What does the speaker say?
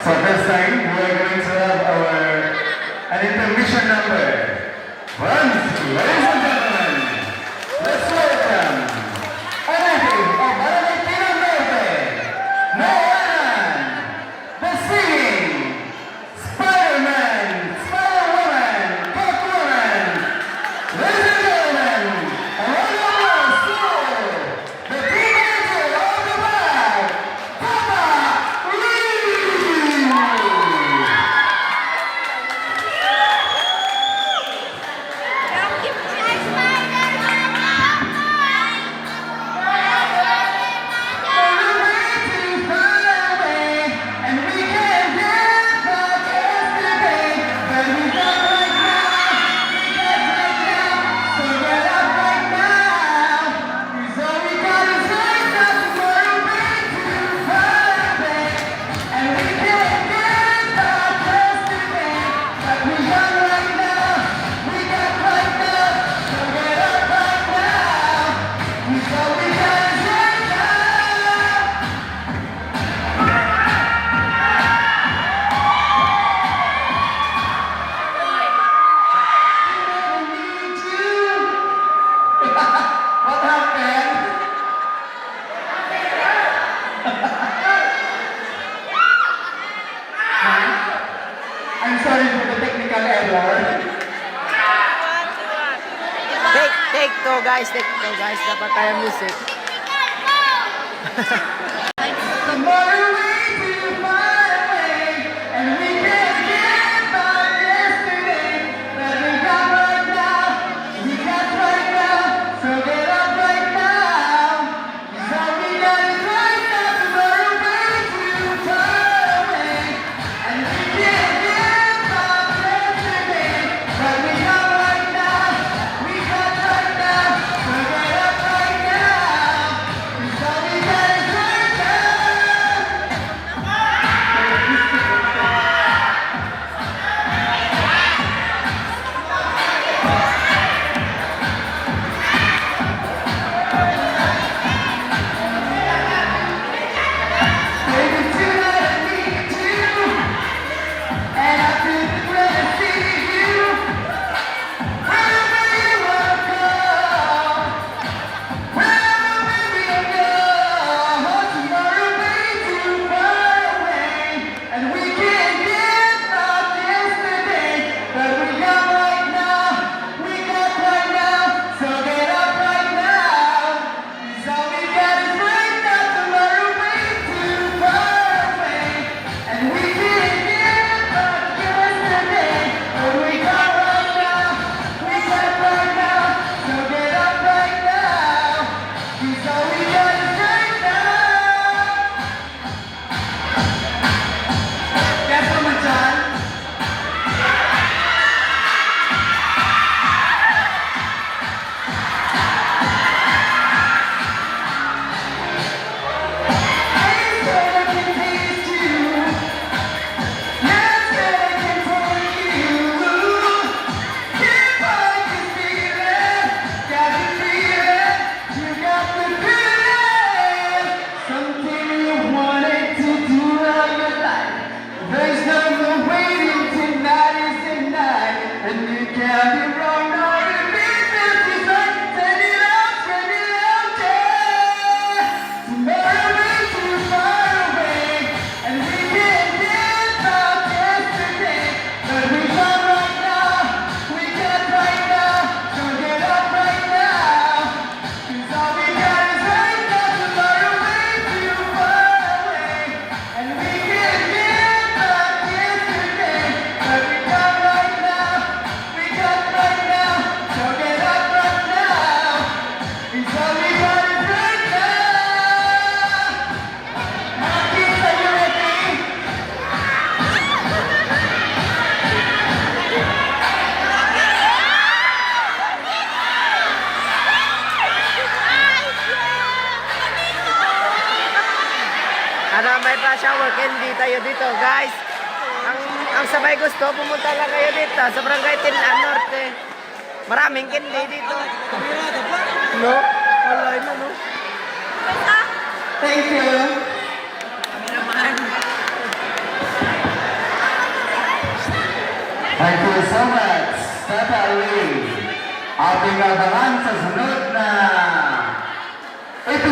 So this time we are going to have an intermission number. Once, ladies and gentlemen, let's welcome Anahe of Valentina Norte, Nolan, the singing Spider-Man, Spider-Woman, Catwoman. Ladies and gentlemen, a round of applause to the teenager on the back, Papa Lee! What happened? I'm sorry for the technical error. Take two guys, dapat tayo music. Tomorrow way too far away, and we can't get back yesterday. But we got right now, we got right now, so get up right now. 'Cause all we got is right now. Tomorrow way too far away, and we can't get back yesterday. But we got right now, we got right now, so get up right now. 'Cause all we got is right now. Baby, tonight I need you, and I feel the glad to see you. Wherever you wanna go, wherever we go. Tomorrow way too far away, and we can't get back yesterday. But we got right now, we got right now, so get up right now. 'Cause all we got is right now. Tomorrow way too far away, and we can't get back yesterday. But we got right now, we got right now, so get up right now. 'Cause all we got is right now. Guess what, Machan? There's no more waiting, tonight is the night, and you can't be wrong, no, it means it's right, send it out, yeah. Tomorrow is too far away, and we can't get back yesterday, but we got right now, we got right now, so get up right now, 'cause all we got is right now. Tomorrow is too far away, and we can't get back yesterday, but we got right now, we got right now, so get up right now, 'cause all we got is right now. Mga kids, are you ready? Ano, may pa-shower candy tayo dito, guys. Ang sabay gusto, pumunta lang kayo dito sa Barangay Tinlan Norte. Maraming candy dito. No? Wala na, no? Thank you. Cameraman. Thank you so much, Tata Lee. Ating abangan sa sunod na episode.